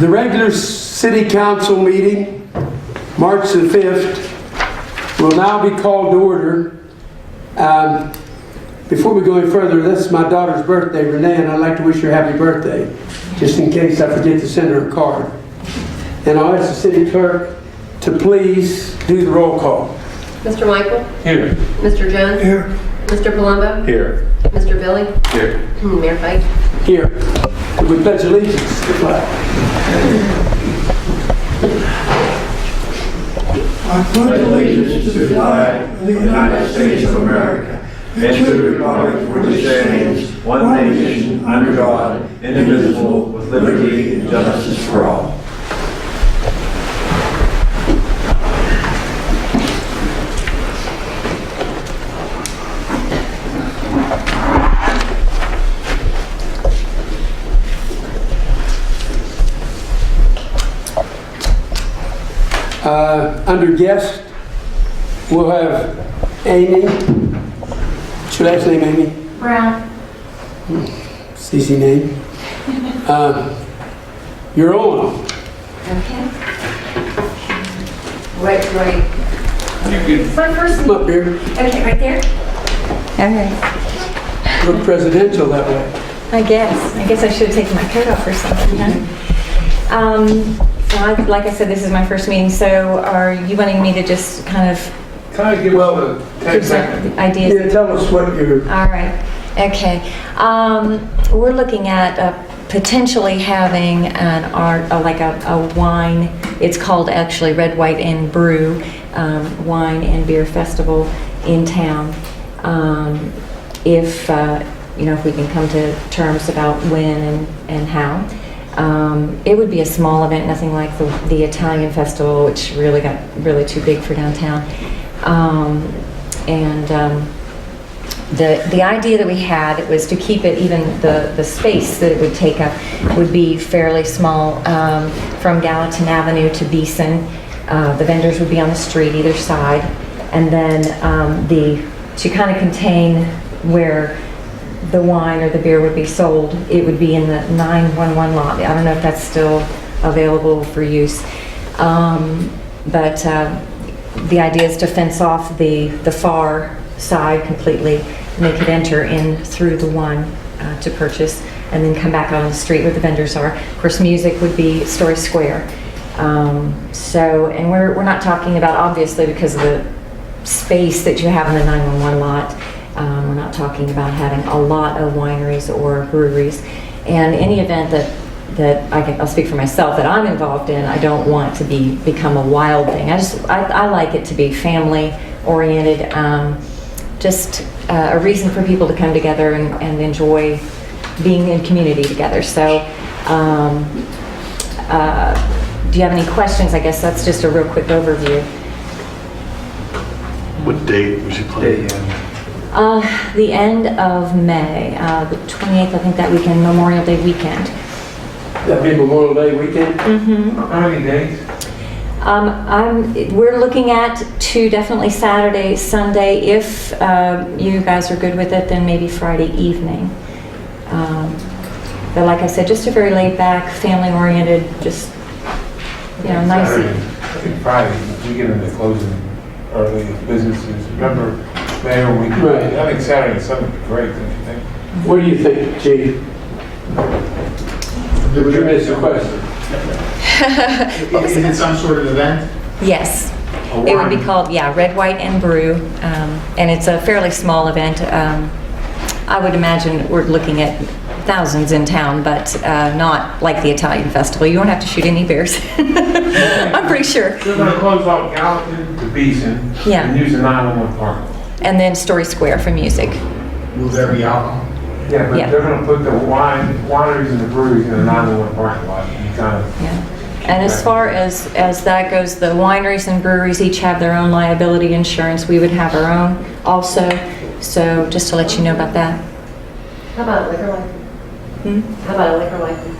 The regular City Council meeting, March the 5th, will now be called to order. Before we go any further, this is my daughter's birthday, Renee, and I'd like to wish her happy birthday, just in case I forget to send her a card. And I'll ask the city clerk to please do the roll call. Mr. Michael? Here. Mr. Jones? Here. Mr. Palumbo? Here. Mr. Billy? Here. Mayor Pike? Here. We pledge allegiance to the flag. I pledge allegiance to the flag of the United States of America and to the republic for which it stands, one nation, under God, indivisible, with liberty and justice for all. Under guest, we'll have Amy. What's your last name, Amy? Brown. It's easy name. You're on. Okay. Right. My first. Come up here. Okay, right there. Okay. Look presidential that way. I guess I should have taken my coat off or something. Huh? Well, like I said, this is my first meeting. So, are you wanting me to just kind of Give us a 10-second. ideas? Yeah, tell us what you're... All right. Okay. We're looking at potentially having an art, like a wine. It's called actually Red, White, and Brew Wine and Beer Festival in town. If we can come to terms about when and how. It would be a small event, nothing like the Italian festival, which really got too big for downtown. The idea that we had was to keep it, even the space that it would take up would be fairly small, from Gallatin Avenue to Beeson. The vendors would be on the street either side, and then to kind of contain where the wine or the beer would be sold, it would be in the 911 lot. I don't know if that's still available for use, but the idea is to fence off the far side completely, and they could enter in through the one to purchase, and then come back out on the street where the vendors are. Of course, music would be Story Square. And we're not talking about, obviously, because of the space that you have in the 911 lot, we're not talking about having a lot of wineries or breweries. And any event that I'll speak for myself, that I'm involved in, I don't want to become a wild thing. I like it to be family oriented, just a reason for people to come together and enjoy being in community together. So do you have any questions? I guess that's just a real quick overview. What date was you planning? The end of May, the 28th, I think, that weekend, Memorial Day weekend. That'd be Memorial Day weekend? Mm-hmm. How many days? We're looking at definitely Saturday, Sunday. If you guys are good with it, then maybe Friday evening. But like I said, just a very laid back, family oriented, just, nice. Saturday, I think Friday, we get into closing early businesses. Remember, Mayor, Right. I think Saturday and Sunday would be great, don't you think? What do you think, Chief? Did you miss the question? Is it some sort of event? Yes. It would be called, Red, White, and Brew. And it's a fairly small event. I would imagine we're looking at thousands in town, but not like the Italian festival. You won't have to shoot any bears. I'm pretty sure. We're going to close out Gallatin to Beeson and use the 911 park. And then Story Square for music. Will there be alcohol? Yeah, but they're going to put the wineries and the breweries in the 911 parking lot. And as far as that goes, the wineries and breweries each have their own liability insurance. We would have our own also. So just to let you know about that. How about a liquor license? How about a liquor license?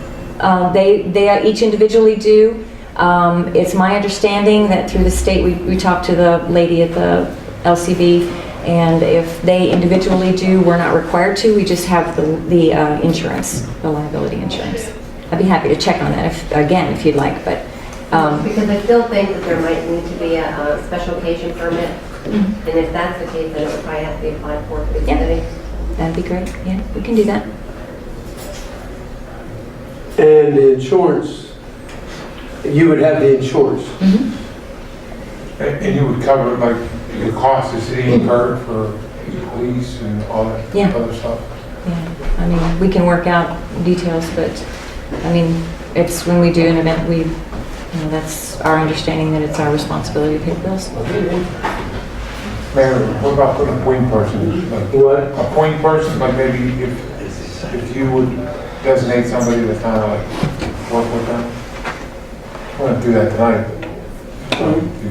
They each individually do. It's my understanding that through the state, we talked to the lady at the LCB, and if they individually do, we're not required to. We just have the insurance, the liability insurance. I'd be happy to check on that if you'd like, but, Because I still think that there might need to be a special occasion permit. And if that's the case, then it would probably have to be applied for the Yeah. city. that'd be great. Yeah, we can do that. And the insurance, you would have the insurance. And you would cover like the cost the city incurred for police and all that Yeah. other stuff? Yeah, I mean, we can work out details, but, I mean, it's when we do an event, that's our understanding that it's our responsibility to pay the bills. Mayor, what about putting a point person? Like, What? a point person, like maybe if you would designate somebody to kind of like work with them? I want to do that tonight.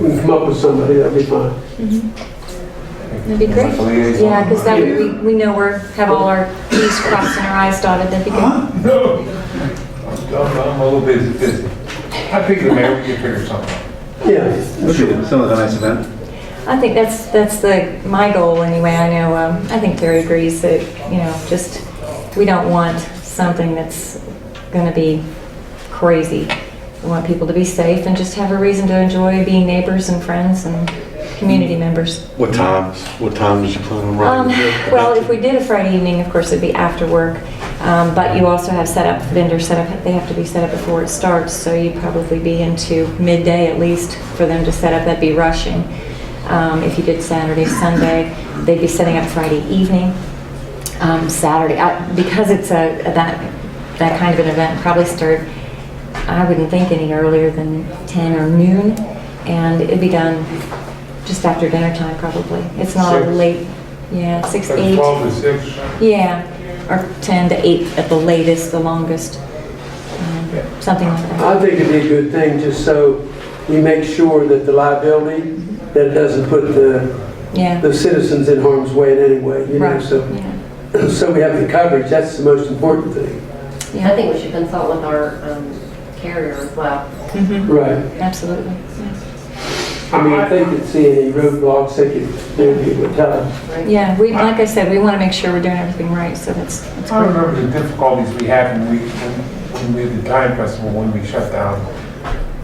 We can come up with somebody, that'll be fine. That'd be great. Like a liaison. Yeah, because that way we know have all our T's crossed and our I's dotted, that'd be good. No. I'm a little busy. I think the mayor, we can figure something out. Yeah. Some of the nice event. I think that's my goal anyway. I know, I think Terry agrees that, just, we don't want something that's gonna be crazy. We want people to be safe and just have a reason to enjoy being neighbors and friends and community members. What time did you plan on running? Well, if we did a Friday evening, of course, it'd be after work. But you also have vendors set up, they have to be set up before it starts, so you'd probably be into midday at least for them to set up. That'd be rushing. If you did Saturday, Sunday, they'd be setting up Friday evening. Saturday, because it's that kind of an event, probably start, I wouldn't think any earlier than 10 or noon, and it'd be done just after dinner time probably. It's not a 6. late, 6, Like 8. 12 to 6. Yeah, or 10 to 8 at the latest, the longest, something like that. I think it'd be a good thing, just so we make sure that the liability, that it doesn't put Yeah, the citizens in harm's way in any way, right, so yeah, so we have the coverage, that's the most important thing. I yeah. think we should consult with our carrier as well. Right. Absolutely. I mean, if they could see any roadblocks, they would tell us. Right? Yeah, like I said, we want to make sure we're doing everything right, so that's I great. remember the difficulties we had when we did the Time Festival, when we shut down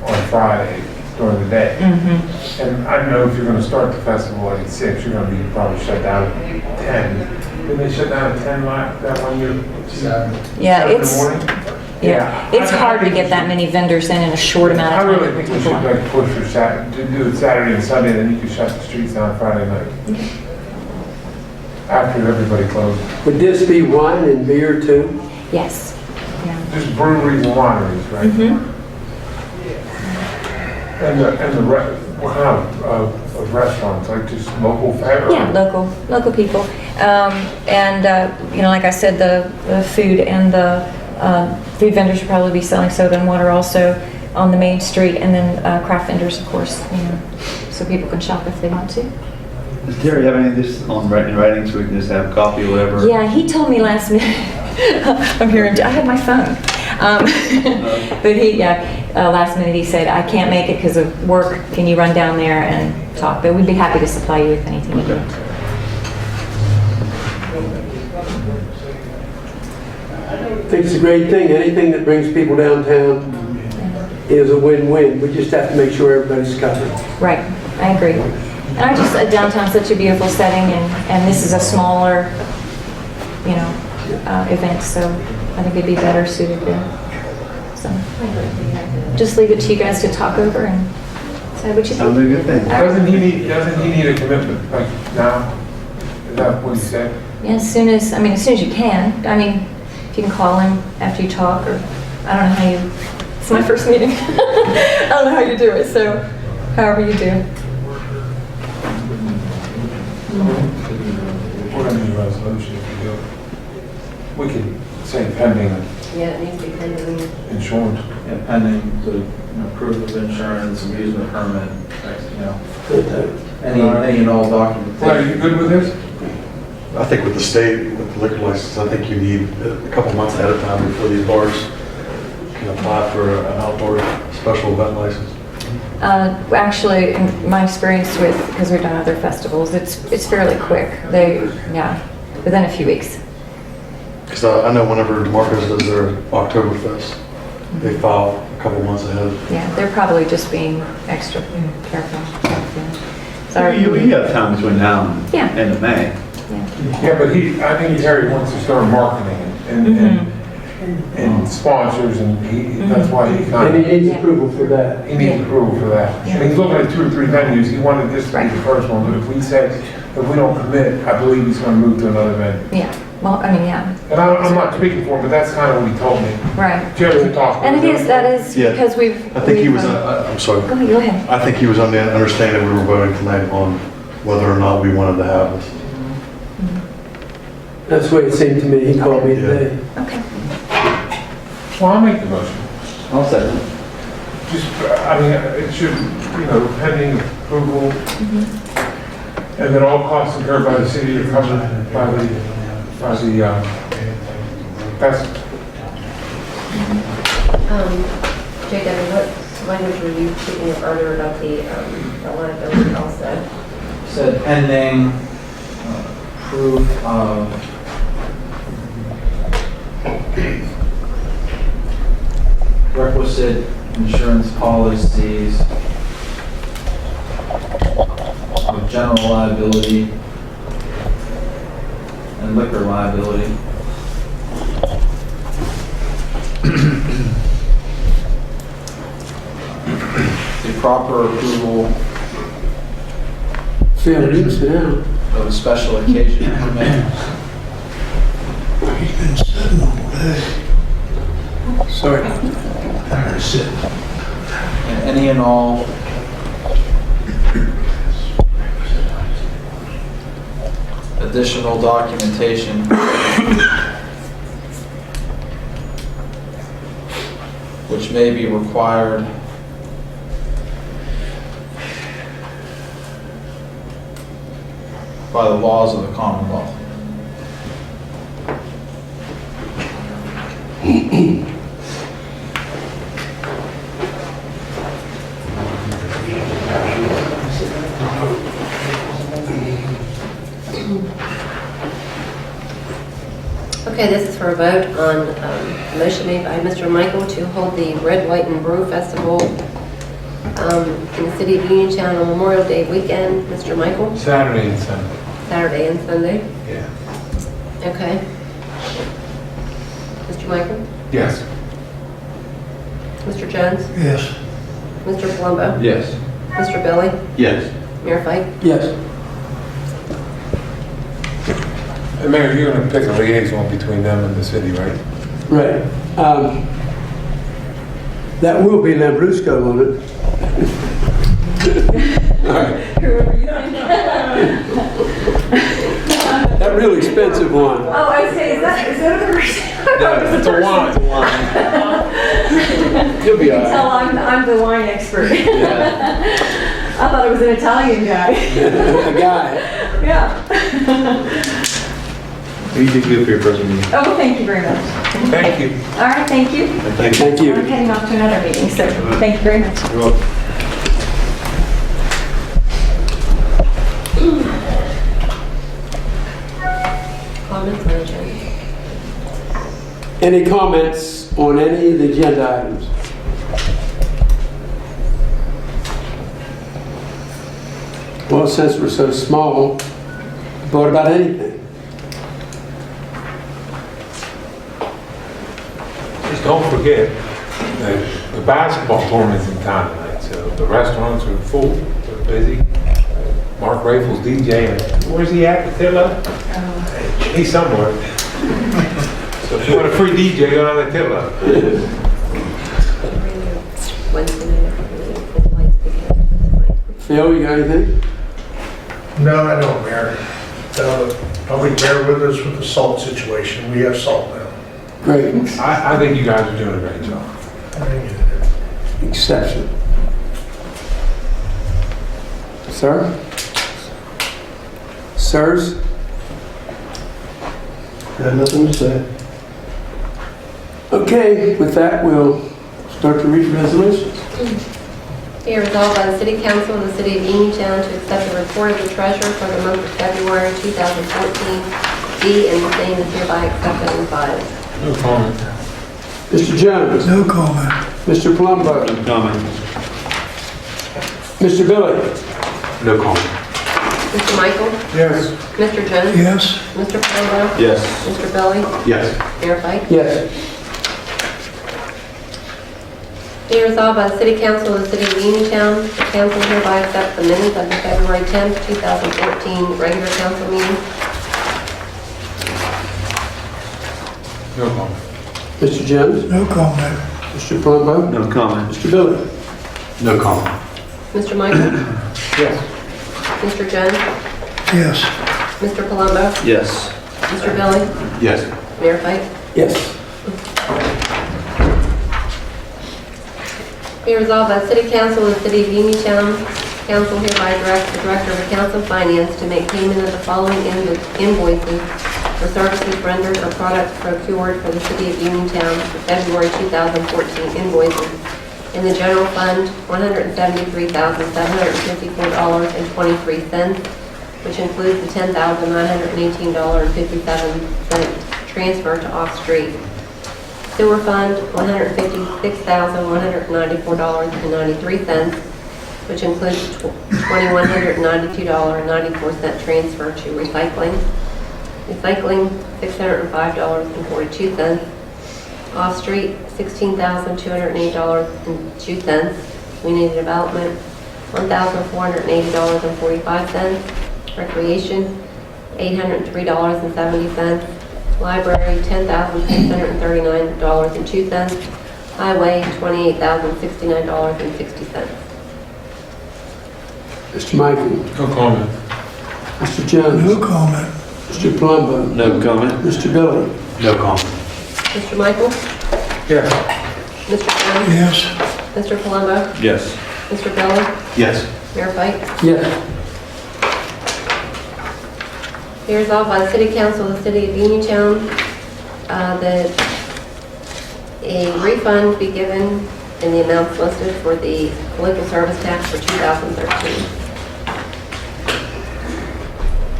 on Friday during the day. And I don't know if you're going to start the festival at 6, you're going to be probably shut down at 10. Didn't they shut down at 10 that one year? Yeah, 7 in the it's, morning? yeah, it's hard to get that many vendors in a short amount I of time. really think we should like push for to do it Saturday and Sunday, then you can shut the streets down Friday night. After everybody closes. Would this be wine and beer too? Yes, yeah. Just breweries and wineries, right? What kind of restaurants, like just local fare? Yeah, local people. Like I said, the food and the food vendors will probably be selling soda and water also on the main street, and then craft vendors, of course, so people can shop if they want to. Does Terry have any of this in writing so we can just have coffee or whatever? Yeah, he told me last minute. I'm here. I had my phone. But last minute he said, I can't make it because of work. Can you run down there and talk? But we'd be happy to supply you with anything you need. I think it's a great thing. Anything that brings people downtown is a win-win. We just have to make sure everybody's covered. Right, I agree. And downtown's such a beautiful setting, and this is a smaller, event, so I think it'd be better suited there. So, just leave it to you guys to talk over and decide what you Sounds think. like a good thing. Doesn't he need a commitment, like now? Is that what he said? Yeah, as soon as you can. I mean, if you can call him after you talk, or I don't know how you, it's my first meeting. I don't know how you do it, so however you do. Put in the resolution if you do. We could say pending Yeah, it needs to be pending. insurance. Yeah, pending the proof of insurance, amusement permit, any and all documents. Well, are you good with this? I think with the state, with the liquor license, I think you need a couple months ahead of time before these bars can apply for an outdoor special event license. Actually, in my experience because we've done other festivals, it's fairly quick. Within a few weeks. Because I know whenever DeMarco's does their Oktoberfest, they file a couple months ahead. Yeah, they're probably just being extra careful. Sorry. You have time between now Yeah. and end of May. Yeah, but I think Harry wants to start marketing and sponsors, and that's why he And kind he of, needs approval for that. he needs approval for that. And he's looking at 2 or 3 venues, he wanted this to be the first one, but if we said, if we don't commit, I believe he's gonna move to another venue. Yeah, well, I mean, yeah, And I'm not speaking for him, but that's kind of what he told me. right. Jerry talked. And that is Yeah. because we've. I think he we've, was, I'm sorry. Go ahead. I think he was on the understanding we were voting tonight on whether or not we wanted to have this. That's the way it seemed to me. He called me today. Okay. Well, I'll make the motion. I'll second. Just, I mean, it should, pending approval. And then all costs incurred by the city are covered by the festival. JW, what language were you speaking of earlier about the liability also? Said pending proof of requisite insurance policies of general liability and liquor liability. The proper approval Phil, you can sit down. of a special occasion permit. He's been sitting all day. Sorry. And any and all additional documentation which may be required by the laws of the Commonwealth. Okay, this is for a vote on a motion made by Mr. Michael to hold the Red, White, and Brew Festival in the city of Uniontown on Memorial Day weekend. Mr. Michael? Saturday and Sunday. Saturday and Sunday? Yeah. Okay. Mr. Michael? Yes. Mr. Jones? Yes. Mr. Palumbo? Yes. Mr. Billy? Yes. Mayor Fike? Yes. And Mayor, you're gonna pick a liaison between them and the city, right? Right. That will be Lambrusco on it. That really expensive one. Oh, I say, is that a person? It's a wine. You'll be all right. Tell I'm the wine expert. I thought it was an Italian guy. A guy. Yeah. You did good for your first meeting. Oh, thank you very much. Thank you. All right, thank you. Thank you. I'm heading off to another meeting, so thank you very much. You're welcome. Comments on the agenda? Any comments on any of the agenda items? Well, since we're so small, what about anything? Just don't forget that the basketball tournament's in town tonight, so the restaurants are full, they're busy. Mark Rafel's DJing. Where's he at? The Titla? He's somewhere. So if you want a free DJ, go down to Titla. Wednesday night, Phil, you got anything? No, I don't, Mayor. Probably bear with us with the salt situation. We have salt now. Great. I think you guys are doing a great job. Exception. Sir? Sirs? Got nothing to say. Okay, with that, we'll start to read resolutions. Be it resolved by the City Council of the City of Uniontown to accept the report of the treasurer for the month of February 2014. B and the same is hereby accepted and filed. No comment. Mr. Jones? No comment. Mr. Palumbo? No comment. Mr. Billy? No comment. Mr. Michael? Yes. Mr. Jones? Yes. Mr. Palumbo? Yes. Mr. Billy? Yes. Mayor Pike? Yes. Be resolved by the City Council of the City of Uniontown, the council hereby accepts the minutes of the February 10th, 2014 regular council meeting. No comment. Mr. Jones? No comment. Mr. Palumbo? No comment. Mr. Billy? No comment. Mr. Michael? Yes. Mr. Jones? Yes. Mr. Palumbo? Yes. Mr. Billy? Yes. Mayor Pike? Yes. Be resolved by the City Council of the City of Uniontown, council hereby directs the Director of Accounts and Finance to make payment of the following invoices for services rendered or products procured for the City of Uniontown for February 2014 invoices. In the general fund, $173,754.23, which includes the $10,918.57 transfer to off-street. Sewer fund, $156,194.93, which includes $2,192.94 transfer to recycling. Recycling, $605.42. Off-street, $16,208.02. Community development, $1,480.45. Recreation, $803.70. Library, $10,639.02. Highway, $28,069.60. Mr. Michael? No comment. Mr. Jones? No comment. Mr. Palumbo? No comment. Mr. Billy? No comment. Mr. Michael? Yes. Mr. Jones? Yes. Mr. Palumbo? Yes. Mr. Billy? Yes. Mayor Pike? Yes. Be resolved by the City Council of the City of Uniontown that a refund be given in the amounts listed for the legal service tax for 2013.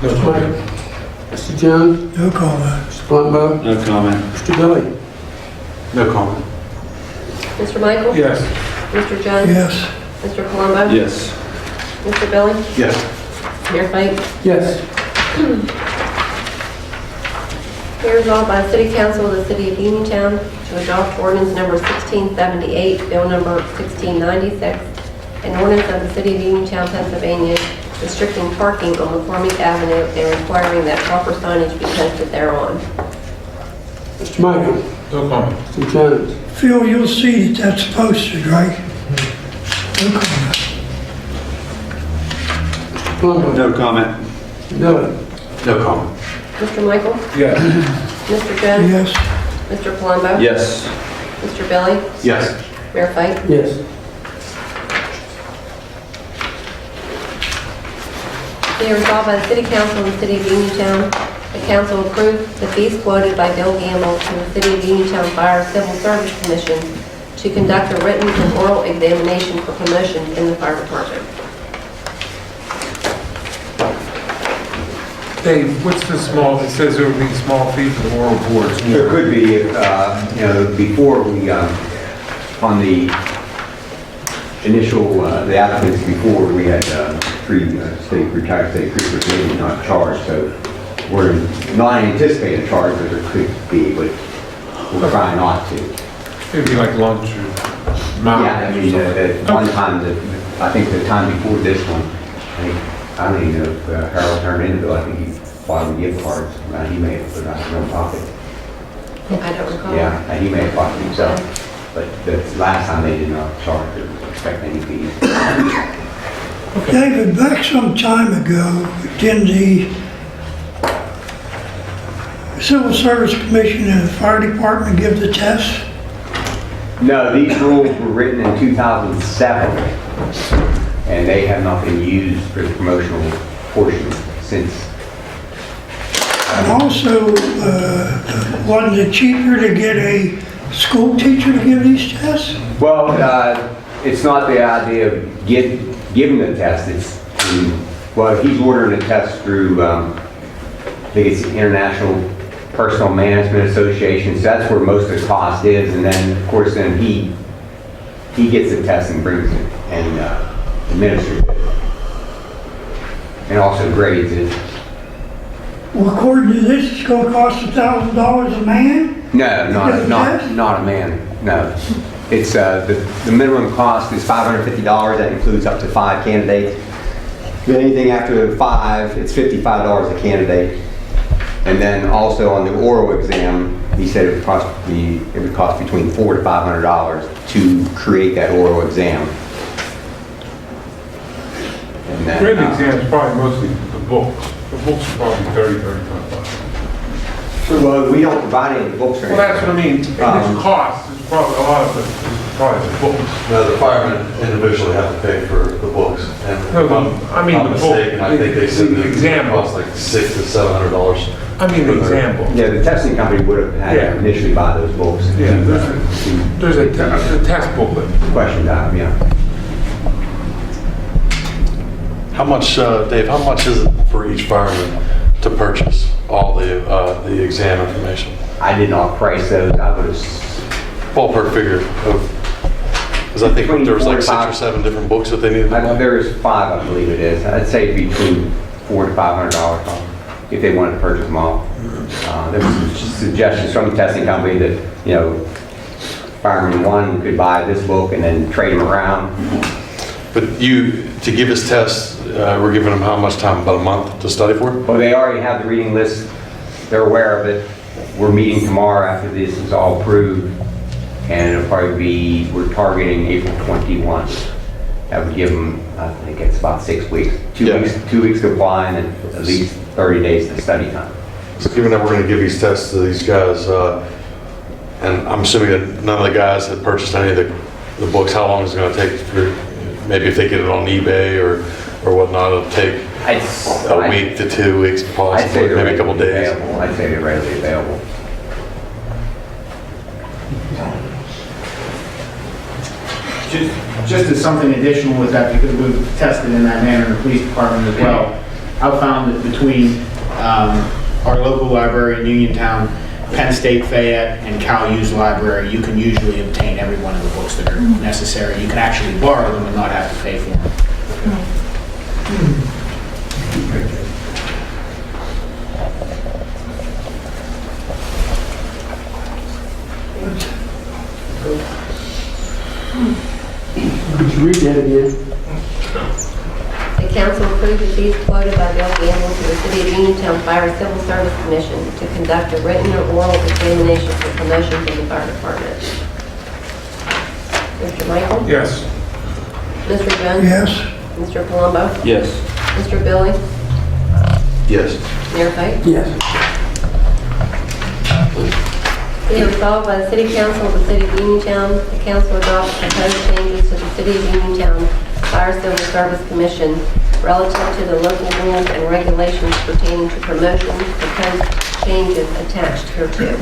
No Mr. comment. Michael? Mr. Jones? No comment. Mr. Palumbo? No comment. Mr. Billy? No comment. Mr. Michael? Yes. Mr. Jones? Yes. Mr. Palumbo? Yes. Mr. Billy? Yes. Mayor Pike? Yes. Be resolved by the City Council of the City of Uniontown to adopt ordinance number 1678, bill number 1696, an ordinance of the City of Uniontown, Pennsylvania, restricting parking on McCormick Avenue and requiring that proper signage be posted thereon. Mr. Michael? No comment. Mr. Jones? Phil, you'll see that that's posted, right? No comment. Mr. Palumbo? No comment. Mr. Billy? No comment. Mr. Michael? Yes. Mr. Jones? Yes. Mr. Palumbo? Yes. Mr. Billy? Yes. Mayor Pike? Yes. Be resolved by the City Council of the City of Uniontown, the council approved the fees quoted by Bill Gamble to the City of Uniontown Fire Civil Service Commission to conduct a written and oral examination for promotions in the fire department. Dave, what's the small, it says there would be a small fee for the oral boards. There could be, if, before we, on the initial, the applicants before, we had retired state troopers, they did not charge, so we're not anticipating a charge, but there could be, but we'll try not to. It'd be like lunch or mile. Yeah, I mean, at one time, I think the time before this one, I don't even know if Harold turned into it, I think he bought him gift cards, he may have put it out of his own pocket. I don't recall. Yeah, and he may have bought it himself, but the last time they did not charge or expect any fees. David, back some time ago, didn't the Civil Service Commission and the Fire Department give the test? No, these rules were written in 2007, and they have not been used for the promotional portion since. And also, wasn't it cheaper to get a school teacher to give these tests? Well, it's not the idea of giving the test, it's, well, he's ordering a test through, I think it's International Personal Management Association, so that's where most of the cost is, and then, of course, then he gets the test and brings it and administers it. And also grades it. Well, according to this, it's gonna cost $1,000 a man? No, Because not a man, no. It's, the minimum cost is $550, that includes up to 5 candidates. Anything after 5, it's $55 a candidate. And then also on the oral exam, he said it would cost between $400 to $500 to create that oral exam. And then, Written exam is probably mostly the books. The books are probably $35. well, we don't provide any books or Well, that's what I anything. mean. This cost is probably, a lot of it is probably the books. No, the firemen individually have to pay for the books. And No, if I mean I'm the book, mistaken, I think they said the the exam exam costs like $600 to $700. I mean the exam book. Yeah, the testing company would have had Yeah. to initially buy those books. Yeah, to, there's a test booklet. question time, yeah. How much, Dave, how much is it for each fireman to purchase all the exam information? I did not price those. I would have, Ballpark figure of, because I think there was like 6 or 7 different books that they needed to buy. there's 5, I believe it is. I'd say between $400 to $500 if they wanted to purchase them all. There was some suggestions from the testing company that, Fireman 1 could buy this book and then trade them around. But to give us tests, we're giving them how much time? About a month to study for? Well, they already have the reading list. They're aware of it. We're meeting tomorrow after this is all approved. And it'll probably be, we're targeting April 21. That would give them, I think it's about 6 weeks. 2 weeks to apply and then at least 30 days to study time. So given that we're going to give these tests to these guys, and I'm assuming that none of the guys had purchased any of the books, how long is it going to take for, maybe if they get it on eBay or whatnot, it'll take a week to 2 weeks I'd say possibly, they're maybe a couple days. available. I'd say they're readily available. Just as something additional with that, because we've tested in that manner in the police department as well, I found that between our local library in Uniontown, Penn State Fayette, and Cal U's library, you can usually obtain every one of the books that are necessary. You can actually borrow them and not have to pay for them. Could you read that again? The council approved the fees quoted by Bill Gamble to the City of Uniontown Fire Civil Service Commission to conduct a written or oral examination for promotions in the fire department. Mr. Michael? Yes. Mr. Jones? Yes. Mr. Palumbo? Yes. Mr. Billy? Yes. Mayor Pike? Yes. Be it resolved by the City Council of the City of Uniontown, the council adopts proposed changes to the City of Uniontown Fire Civil Service Commission relative to the local rules and regulations pertaining to promotions, proposed changes attached hereto.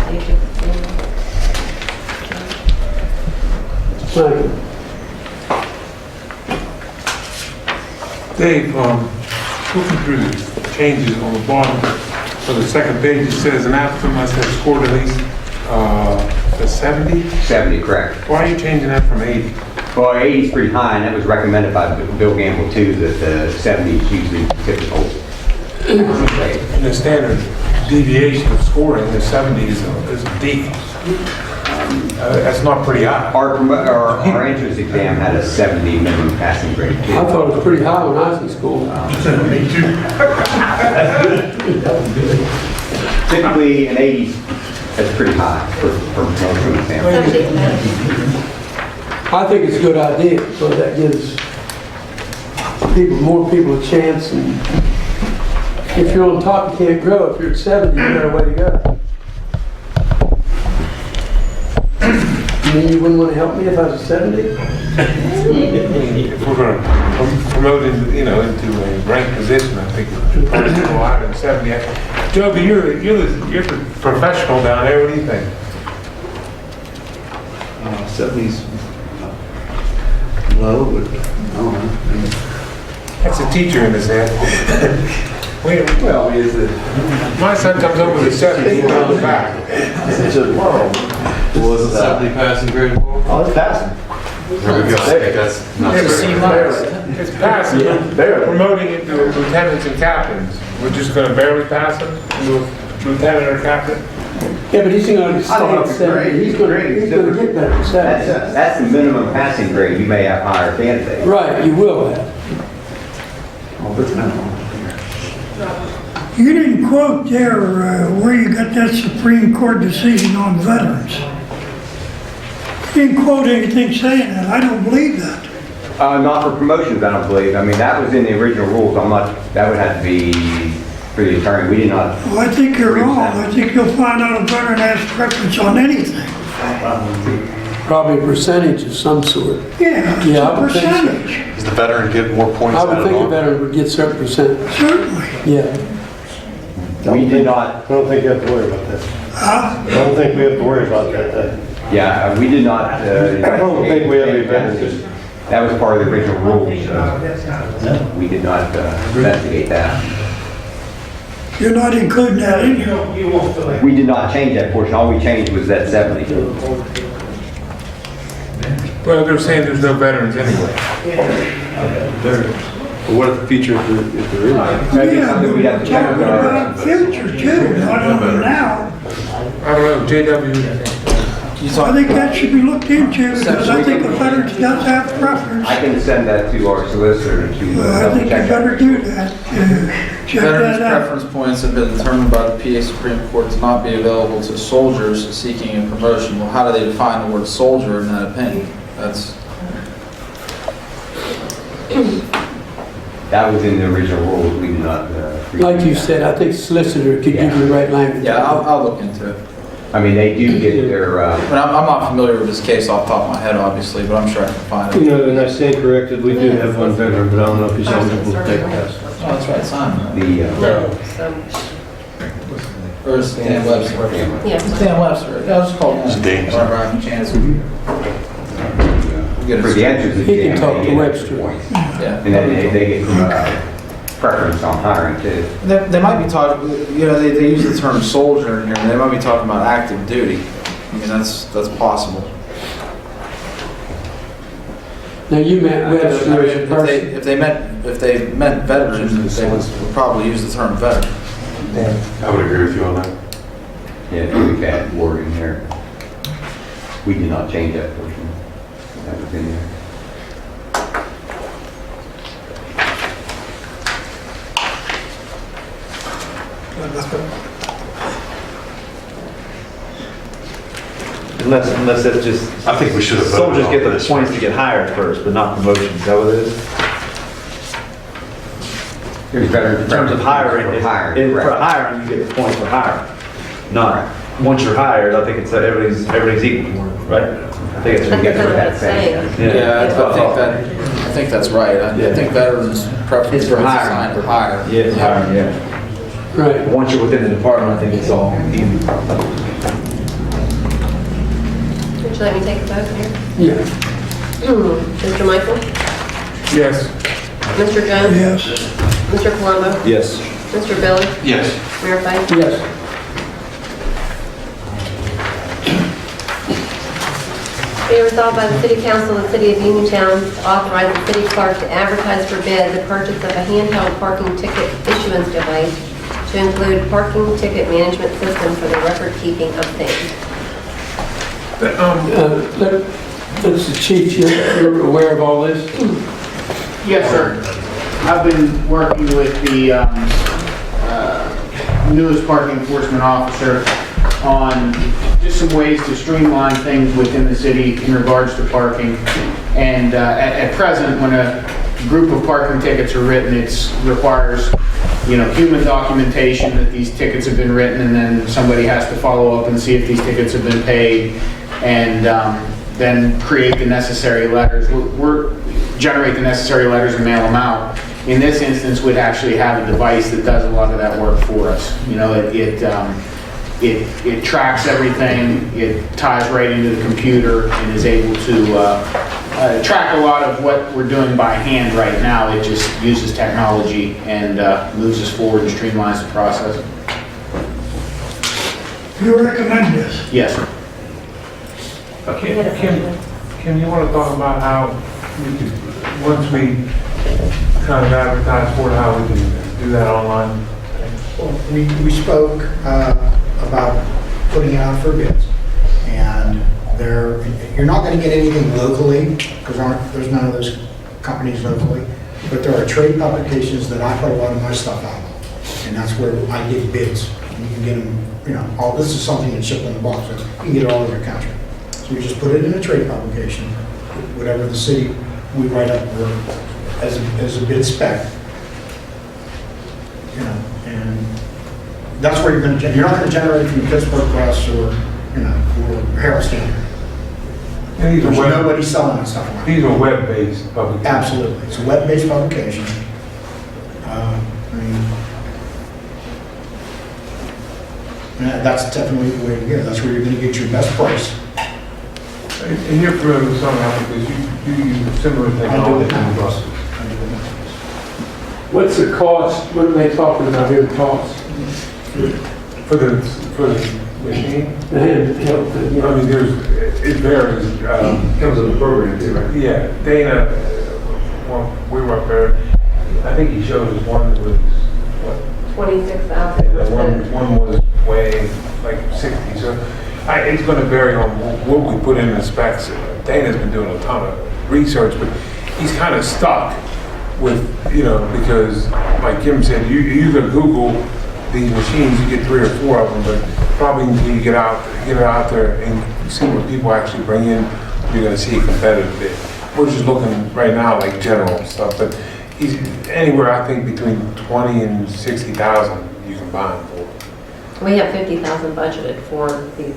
Michael. Dave, looking through the changes on the bottom of the second page, it says an applicant must have scored at least a 70? 70, correct. Why are you changing that from 80? Well, 80 is pretty high, and that was recommended by Bill Gamble too, that the 70 is usually typical. In the standard deviation of scoring, the 70 is a D. That's not pretty high. Our entrance exam had a 70 minimum passing grade too. I thought it was pretty high when I was in school. Me too. Typically, an 80 is pretty high for most of the exam. I think it's a good idea, because that gives more people a chance, and if you're on top, you can't grow. If you're at 70, you got a way to go. You mean you wouldn't want to help me if I was 70? If we're going to promote into a ranked position, I think it's probably go higher than 70. Joby, you're the professional down there. What do you think? 70's low, but I don't know. That's a teacher in his head. Well, my son comes over with 70 on the back. Was it 70 passing grade? Oh, it's passing. There we go. That's not It's passing, they're promoting it to lieutenants and captains. We're just gonna barely pass them to a lieutenant or captain? Yeah, but he's gonna stay don't know at if it's 70. great. He's gonna get better than 70. That's the minimum passing grade. You may have higher candidates. Right, you will have. Oh, it's minimal. You didn't quote there where you got that Supreme Court decision on veterans. You didn't quote anything saying that. I don't believe that. Not for promotions, I don't believe. I mean, that was in the original rules. That would have to be for the attorney. We did not. Well, I think you're wrong. I think you'll find out a veteran has preference on anything. Probably a percentage of some sort. Yeah, it's Yeah, I a would think so. percentage. Does the veteran get more points I would added think a on? veteran would get certain percent. Certainly. Yeah. We did not. I don't think you have to worry about that. Huh? I don't think we have to worry about that. Yeah, we did not. I don't think we have any veterans. That was part of the original rules. We did not investigate that. You're not including that in here. We did not change that portion. All we changed was that 70. Well, they're saying there's no veterans anyway. But what if the future, if there is? Maybe Yeah, something but we'd have we're to check talking with about our. future too, not only now. I don't know, JW, I think that should be looked into because I think a veteran does have preference. I can send that to our solicitor to I double think you check better that. do that. Check Veterans' that out. preference points have been determined by the PA Supreme Court to not be available to soldiers seeking a promotion. Well, how do they define the word soldier in that opinion? That was in the original rules. We did not. Like you said, I think solicitor could give you the right language. Yeah, I'll look into it. I mean, they do get their. But I'm not familiar with this case off the top of my head, obviously, but I'm sure I can find You it. know, and I stand corrected, we do have one veteran, but I don't know if he's eligible to take tests. Oh, that's right, Simon. The. No, Or is it Dan Webster? yeah. Dan Webster. Yeah, I'll just call him. It's Dan. Whenever I have a chance. We'll get it For the straight. entrance He can exam, talk they to get Webster. extra points. Yeah. And then they get preference on hiring too. They might be talking, you know, they use the term soldier in here, and they might be talking about active duty. I mean, that's possible. Now, you meant I mean, Webster as a person. if they meant veterans, they would probably use the term veteran. I would agree with you on that. Yeah, it's really bad wording there. We did not change that portion. That was in there. Unless it's just. I think we should have voted Soldiers on get the this points to first. get hired first, but not promotions. Is that what it is? There's veterans. In terms of hiring, For hiring, for correct. hiring, you get the points for hiring. Not, once you're hired, I think it's, everybody's equal, right? I think it's. I think that's what it's saying. Yeah, that's what I thought. I think that's right. I think veterans' preference It's is for assigned hiring. to hire. Yeah, it's hiring, yeah. Right. But once you're within the department, I think it's all even. Would you let me take a vote here? Yeah. Mr. Michael? yes. Mr. Jones? Yes. Mr. Colombo? Yes. Mr. Billy? Yes. Mayor Pike? Yes. Be resolved by the City Council of the City of Uniontown to authorize the city clerk to advertise for bid the purchase of a handheld parking ticket issuance device to include parking ticket management system for the record keeping of things. That's the chief, you're aware of all this? Yes, sir. I've been working with the newest parking enforcement officer on just some ways to streamline things within the city in regards to parking. And at present, when a group of parking tickets are written, it requires, human documentation that these tickets have been written, and then somebody has to follow up and see if these tickets have been paid, and then create the necessary letters. We're generate the necessary letters and mail them out. In this instance, we'd actually have a device that does a lot of that work for us. It tracks everything, it ties right into the computer, and is able to track a lot of what we're doing by hand right now. It just uses technology and moves us forward and streamlines the process. You recommend this? Yes. Kim, you want to talk about how we could, once we kind of advertise for it, how we can do that online? We spoke about putting it out for bids, and you're not going to get anything locally because there's none of those companies locally, but there are trade publications that I put a lot of my stuff out, and that's where I get bids. And you can get them, all this is something that's shipped in the box, so you can get it all over the country. So we just put it in a trade publication, whatever the city we write up as a bid spec. And that's where you're not going to generate from Pittsburgh Press or Herald-Standard. There's nobody selling that stuff around. These are web-based publications. Absolutely. It's a web-based publication. That's definitely the way to go. That's where you're going to get your best price. And you're familiar with some because you use similar I do technology. it now. What's the cost, what are they talking about here, the cost? For the machine? The handheld thing, I mean, it varies. Comes with the program too, right? Yeah, Dana, well, we were up there, I think he showed us one that was, what? 26,000. One was way like 60, so it's going to vary on what we put in the specs. Dana's been doing a ton of research, but he's kind of stuck with, because like Kim said, you either Google these machines, you get 3 or 4 of them, but probably until you get it out there and see what people actually bring in, you're going to see a competitive bid. We're just looking right now like general stuff, but he's anywhere I think between 20 and 60,000 you can buy them for. We have 50,000 budgeted for the.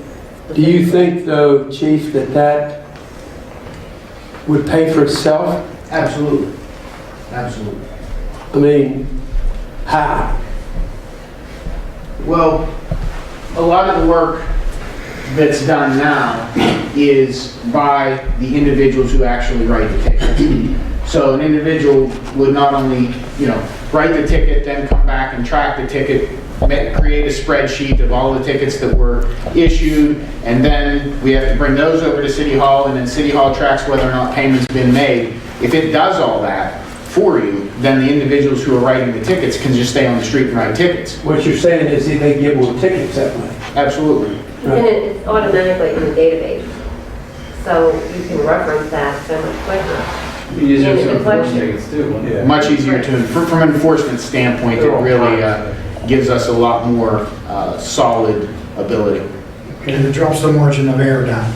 Do you think though, Chief, that would pay for itself? Absolutely. Absolutely. I mean, how? Well, a lot of the work that's done now is by the individuals who actually write the tickets. So an individual would not only, write the ticket, then come back and track the ticket, create a spreadsheet of all the tickets that were issued, and then we have to bring those over to City Hall, and then City Hall tracks whether or not payment's been made. If it does all that for you, then the individuals who are writing the tickets can just stay on the street and write tickets. What you're saying is they give more tickets that way? Absolutely. And it's automatically in the database, so you can reference that so much quicker. Easier And to the enforce question- tickets too. Yeah. Much easier from an enforcement standpoint, it really gives us a lot more solid ability. And it drops the margin of error down.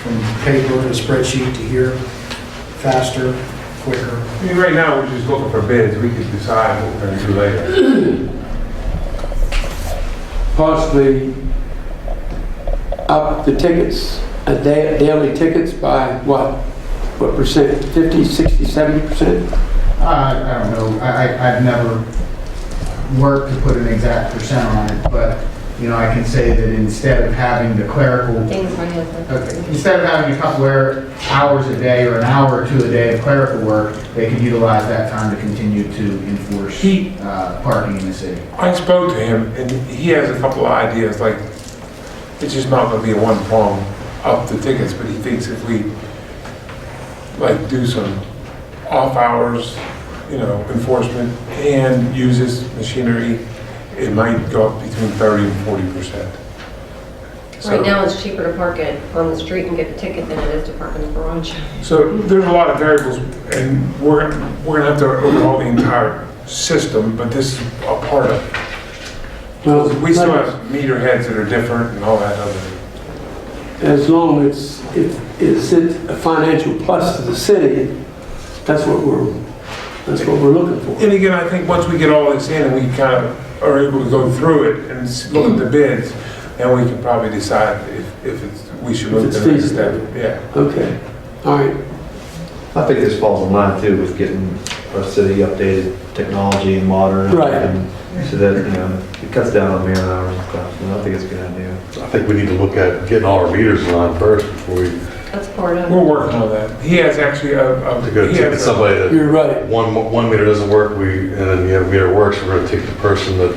From paper to spreadsheet to here, faster, quicker. I mean, right now, we're just looking for bids. We could decide what we're going to do later. Possibly up the tickets, daily tickets by what? What percent? 50, 60, 70%? I don't know, I've never worked to put an exact percent on it, but, I can say that instead of having the clerical, Things right here. instead of having a couple hours a day or an hour or two a day of clerical work, they could utilize that time to continue to enforce parking in the city. I spoke to him, and he has a couple of ideas, like, it's just not going to be a one-prong up the tickets, but he thinks if we, do some off-hours, enforcement, and use this machinery, it might go up between 30 and 40%. Right now, it's cheaper to park it on the street and get a ticket than it is to park in the garage. So there's a lot of variables, and we're going to have to overhaul the entire system, but this is a part of it. Well, We still have meter heads that are different and all that other. as long as it's a financial plus to the city, that's what we're looking for. And again, I think once we get all this in and we kind of are able to go through it and look at the bids, then we can probably decide if we should move to the next step. Yeah. Okay, all right. I think this falls in line too with getting our city updated technology and modern. Right. And so that, it cuts down on man hours and stuff. And I think it's a good idea. I think we need to look at getting all our meters in line first before we That's part of We're it. working on that. He has actually To go he ticket has somebody that You're right. one meter doesn't work, and then the meter works, we're gonna ticket the person that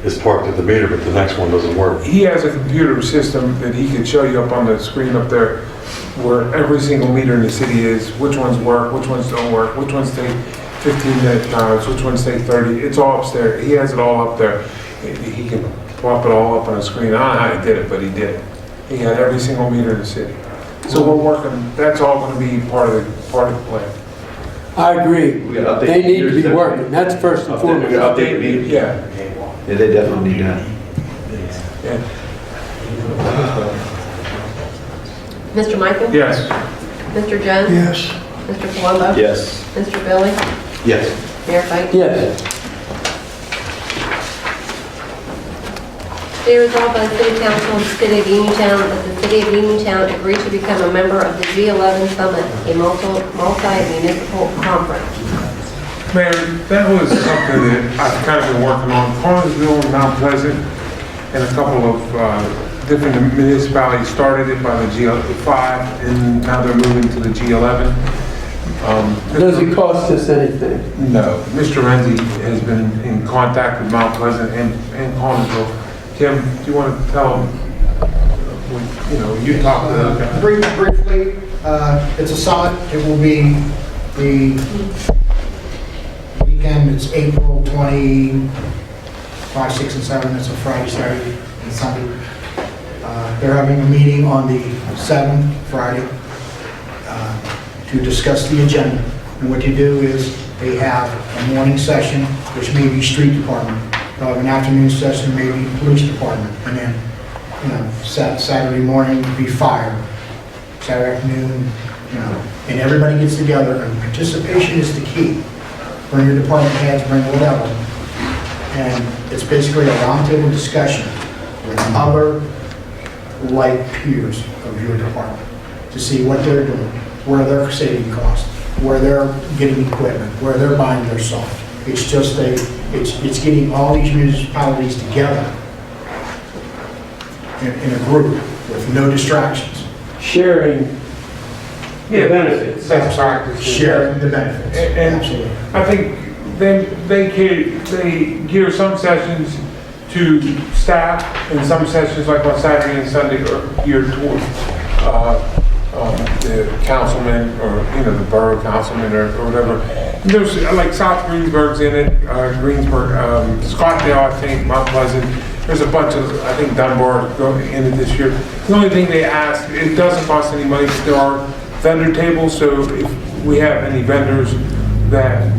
is parked at the meter, but the next one doesn't work. He has a computer system that he could show you up on the screen up there where every single meter in the city is, which ones work, which ones don't work, which ones take 15-minute times, which ones take 30. It's all upstairs. He has it all up there. He can plop it all up on a screen. I don't know how he did it, but he did. He had every single meter in the city. So we're working, that's all going to be part of the plan. I agree. We gotta update They need to be meters, working. That's first and We foremost. gotta update the meters. Yeah. Yeah, they definitely need that. Yeah. Mr. Michael? Yes. Mr. Jones? Yes. Mr. Palumbo? Yes. Mr. Billy? Yes. Mayor Pike? Yes. Be resolved by the City Council of the City of Uniontown that the City of Uniontown agree to become a member of the G11 Summit, a multi-municipal conference. Mayor, that was something that I've kind of been working on. Carnesville and Mount Pleasant and a couple of different municipalities started it by the G5 and now they're moving to the G11. Does it cost us anything? No. Mr. Renzi has been in contact with Mount Pleasant and Carnesville. Kim, do you want to tell them, you talked to those guys? Briefly, it's a summit. It will be the weekend. It's April 25, 6, and 7. It's a Friday, Saturday, and Sunday. They're having a meeting on the 7th, Friday, to discuss the agenda. And what they do is they have a morning session, which may be street department. They'll have an afternoon session, maybe police department, and then, Saturday morning would be fire. Saturday afternoon, and everybody gets together, and participation is the key. Bring your department heads, bring whatever. And it's basically a roundtable discussion with other like peers of your department to see what they're doing, where they're saving costs, where they're getting equipment, where they're buying their salt. It's just it's getting all these municipalities together in a group with no distractions. Sharing the benefits. Best practices. Sharing the benefits. And Absolutely. I think they gear some sessions to staff and some sessions like on Saturday and Sunday are geared towards the councilman or, the borough councilman or whatever. And there's like South Greensburg's in it, Greensburg, Scottsdale, I think, Mount Pleasant. There's a bunch of, I think Dunbar going in it this year. The only thing they ask, it doesn't cost any money, but there are vendor tables. So if we have any vendors that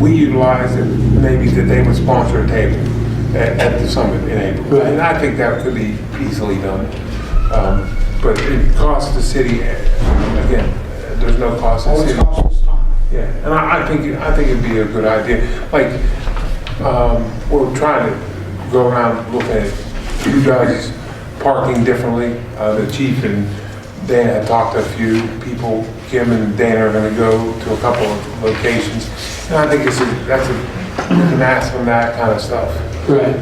we utilize it, maybe that they would sponsor a table at the summit in April. Right. And I think that could be easily done. But it costs the city, again, there's no cost to All the it city. costs is time. Yeah, and I think it'd be a good idea. Like, we're trying to go around looking at who does parking differently. The chief and Dana had talked to a few people. Kim and Dana are going to go to a couple of locations. And I think we can ask them that kind of stuff. Right.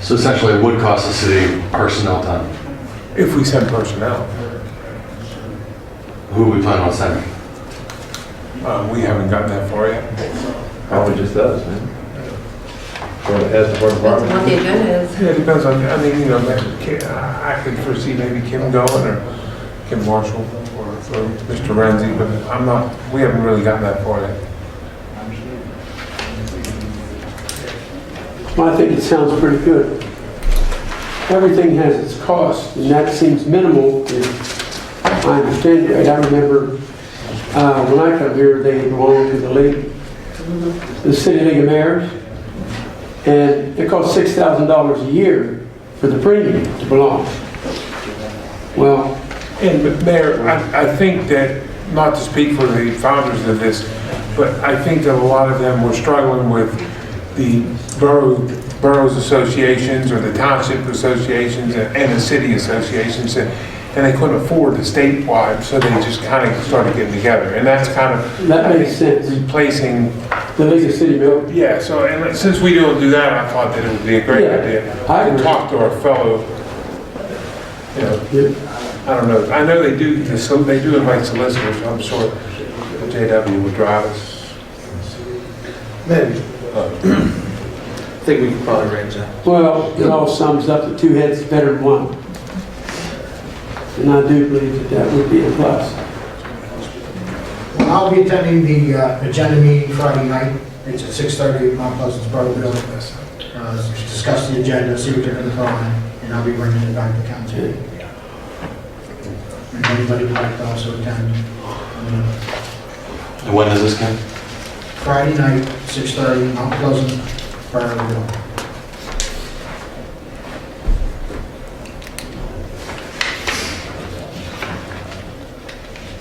So essentially it would cost the city personnel time. If we send personnel. Who we plan on sending? We haven't gotten that far yet. Probably just does, man. Or as the board Depends on what the agenda is. Yeah, it depends on, I could foresee maybe Kim going or Kim Marshall or Mr. Renzi, but we haven't really gotten that far yet. Well, I think it sounds pretty good. Everything has its cost, and that seems minimal, if I understand it right. I remember when I come here, they belong to the league, the City League of Mayors, and it costs $6,000 a year for the premium to belong. Well, But Mayor, I think that, not to speak for the founders of this, but I think that a lot of them were struggling with the boroughs associations or the township associations and the city associations, and they couldn't afford the statewide, so they just kind of started getting together. And that's kind of, that makes sense. replacing. The League of City Mayors. Yeah, so, and since we don't do that, I thought that it would be a great Yeah, idea I to agree. talk to our fellow, Yeah. I don't know. I know they do, so they do invite solicitors. I'm sure the JW would drive us. Maybe. I think we can probably arrange that. Well, it all sums up to 2 heads is better than 1. And I do believe that that would be a plus. Well, I'll be attending the agenda meeting Friday night. It's at 6:30 at Mount Pleasant's Borough. Discuss the agenda, see what they're going to put on it, and I'll be bringing it back to council. And anybody would like to also attend. And when does this come? Friday night, 6:30, Mount Pleasant, Borough.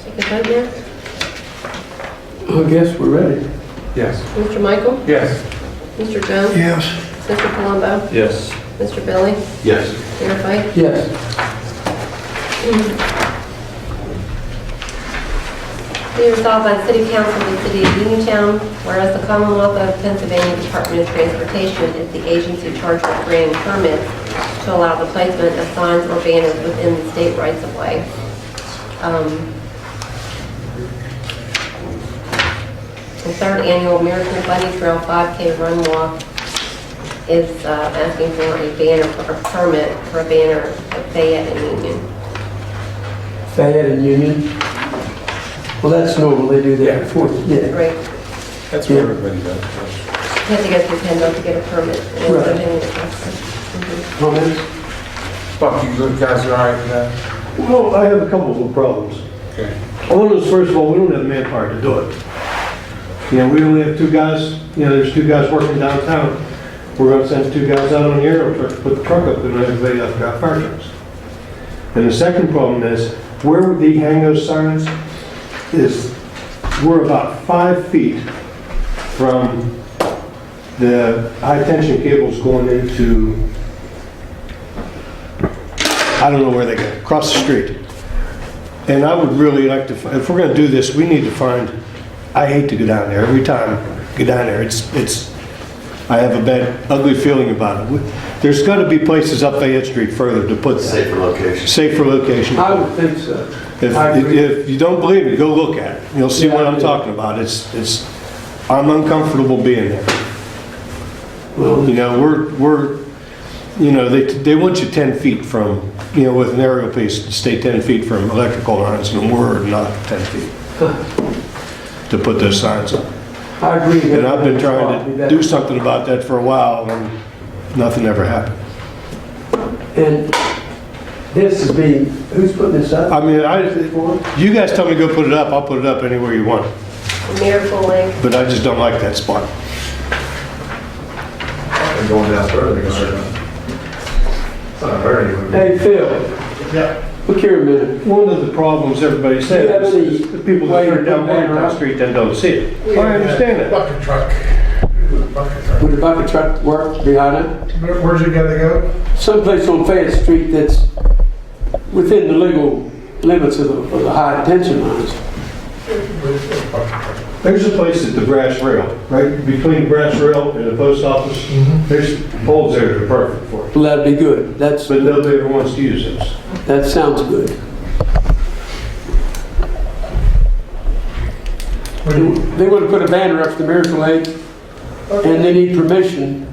Take a vote now. I guess we're ready. Yes. Mr. Michael? Yes. Mr. Jones? Yes. Mr. Palumbo? Yes. Mr. Billy? Yes. Mayor Pike? Yes. Be resolved by the City Council of the City of Uniontown, whereas the Commonwealth of Pennsylvania Department of Transportation is the agency charged with granting permits to allow the placement of signs or banners within the state rights of way. The third annual Miracle Bunny Trail 5K Run Walk is asking for a banner, for a permit for a banner at Fayette and Union. Fayette and Union. Well, that's normal. They do that before. Yeah. Right. That's what everybody does. You have to go through PennDOT to get a permit. And Right. Comments? Buck, you guys are all right with that? Well, I have a couple of problems. Okay. One is, first of all, we don't have manpower to do it. You know, we only have 2 guys, you know, there's 2 guys working downtown. We're gonna send 2 guys out on the aerial truck to put the truck up and everybody else got fire trucks. And the second problem is, where we hang those signs is, we're about 5 feet from the high tension cables going into, I don't know where they go, across the street. And I would really like to, if we're gonna do this, we need to find, I hate to go down there. Every time I go down there, I have a bad, ugly feeling about it. There's got to be places up Fayette Street further to put that. Safer location. Safer location. I would think so. If, I agree. if you don't believe me, go look at it. You'll see Yeah, what I I'm do. talking about. I'm uncomfortable being there. Well, You know, you know, they want you 10 feet from, you know, with an aerial piece, to stay 10 feet from electrical lines, and we're not 10 feet to put those signs up. I agree. And I've been trying to do something about that for a while, and nothing ever happened. And this is being, who's putting this up? I mean, you guys tell me to go put it up, I'll put it up anywhere you want, Miracle Lake. but I just don't like that spot. And going down further, they're gonna start. It's not very. Hey, Phil, Yeah. look here a minute. One of the problems everybody says is the people that turn down Uniontown Street then don't see it. I understand that. Bucket truck. Bucket truck. Would the bucket truck work behind it? Where's it gotta go? Someplace on Fayette Street that's within the legal limits of the high tension lines. There's a place at the brass rail, right between the brass rail and the post office. There's poles there that are perfect for it. Well, that'd be good. But nobody ever wants to use those. That sounds good. They want to put a banner up to Miracle Lake, and they need permission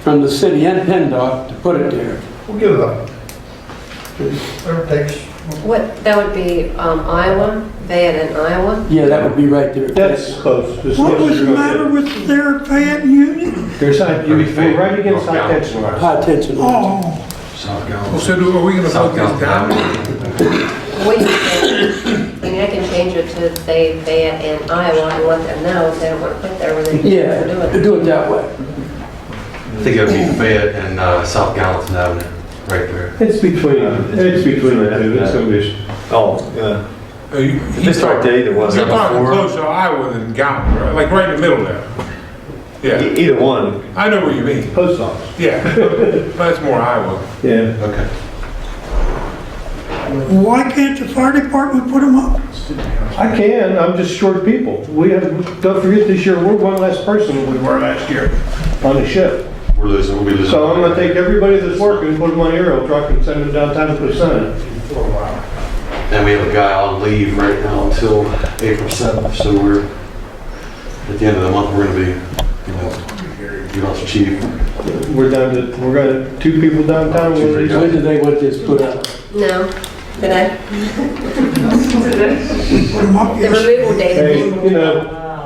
from the city and PennDOT to put it there. We'll get it up. Whatever it takes. What, that would be Iowa, Fayette and Iowa? Yeah, that would be right there. That's close. As What close was as the you're gonna matter get. with their Fayette Union? There's we're right against high tension lines. High tension lines. Oh, So are we gonna vote this down? We can change, I mean, I can change it to say Fayette and Iowa and let them know if they don't want to put there where they Yeah, do it. do it that way. I think it would be Fayette and South Gallatin Avenue, right there. It's between the two. It's gonna be. Oh, yeah. They start to either one. You're talking closer to Iowa than Gallatin, right? Like right in the middle there. Yeah, Either one. I know what you mean. Post office. Yeah, but that's more Iowa. Yeah. Okay. why can't the fire department put them up? I can, I'm just short people. Don't forget this year, we're one less person than we were last year on the shift. We'll be losing. So I'm gonna take everybody that's working, put them on the aerial truck and send them downtown to put a sign in. And we have a guy on leave right now until April 7th, so we're, at the end of the month, we're gonna be, you lost chief. We're down to, we're gonna, 2 people downtown. Two, three When do they want this put up? No, today. Put 'em up, The yes. removal date. Hey,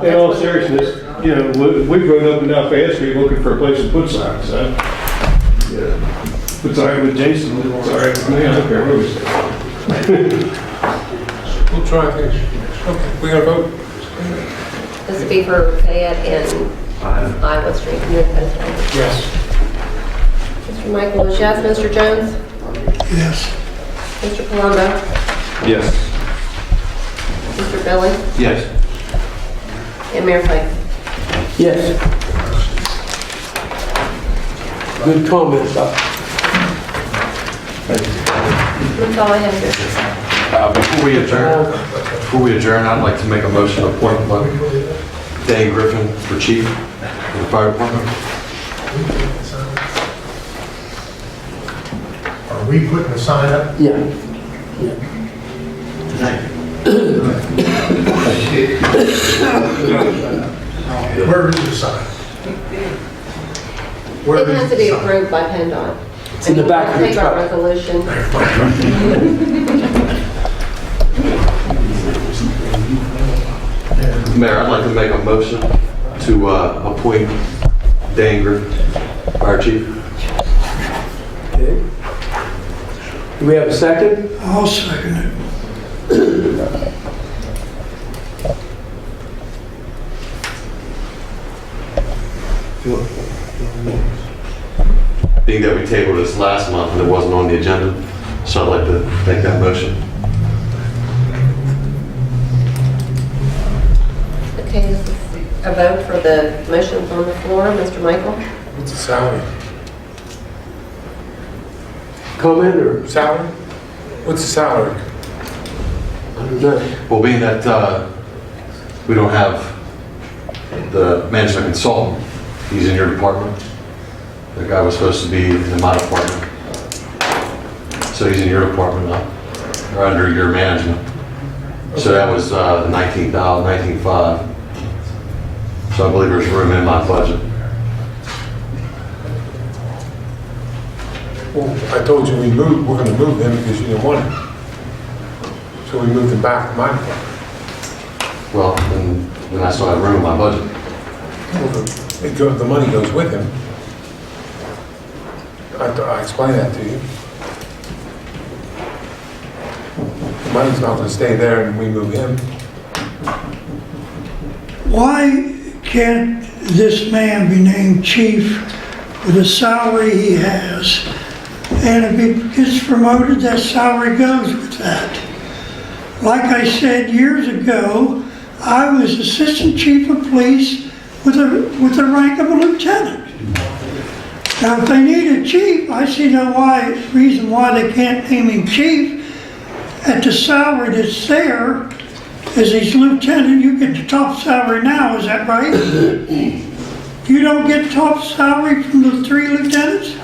in all seriousness, we've grown up in South Fayette Street looking for a place to put signs, so. If it's all right with Jason, it's all right with me, I don't care what we say. We'll try things. Okay, we gotta vote. This would be for Fayette and Iowa Street, New Pennsylvania. Yes. Mr. Michael is yes. Mr. Jones? Yes. Mr. Palumbo? Yes. Mr. Billy? Yes. And Mayor Pike? Yes. Good comment, Doc. That's all I have here. Before we adjourn, I'd like to make a motion to appoint Dane Griffin for chief of the fire department. Are we putting the sign up? Yeah. Where is the sign? Where It is has to the be sign? approved by PennDOT. It's in the back of the Take our truck. resolution. Mayor, I'd like to make a motion to appoint Dane Griffin, fire chief. Okay. Do we have a second? I'll second it. Being that we tabled this last month and it wasn't on the agenda, so I'd like to make that motion. Okay, this is a vote for the motions on the floor. Mr. Michael? What's the salary? Comment or? Salary? What's the salary? I don't know. Well, being that we don't have the management consultant, he's in your department. The guy was supposed to be in my department. So he's in your department now, or under your management. So that was the $19,500. So I believe there's room in my budget. Well, I told you we're gonna move him because you didn't want him. So we moved him back to my department. Well, then I still have room in my budget. Well, the money goes with him. I explained that to you. The money's not gonna stay there and we move him. Why can't this man be named chief with the salary he has? And if he gets promoted, that salary goes with that. Like I said years ago, I was assistant chief of police with the rank of a lieutenant. Now, if they need a chief, I see no reason why they can't name him chief at the salary that's there. As he's lieutenant, you get the top salary now, is that right? You don't get top salary from the 3 lieutenants?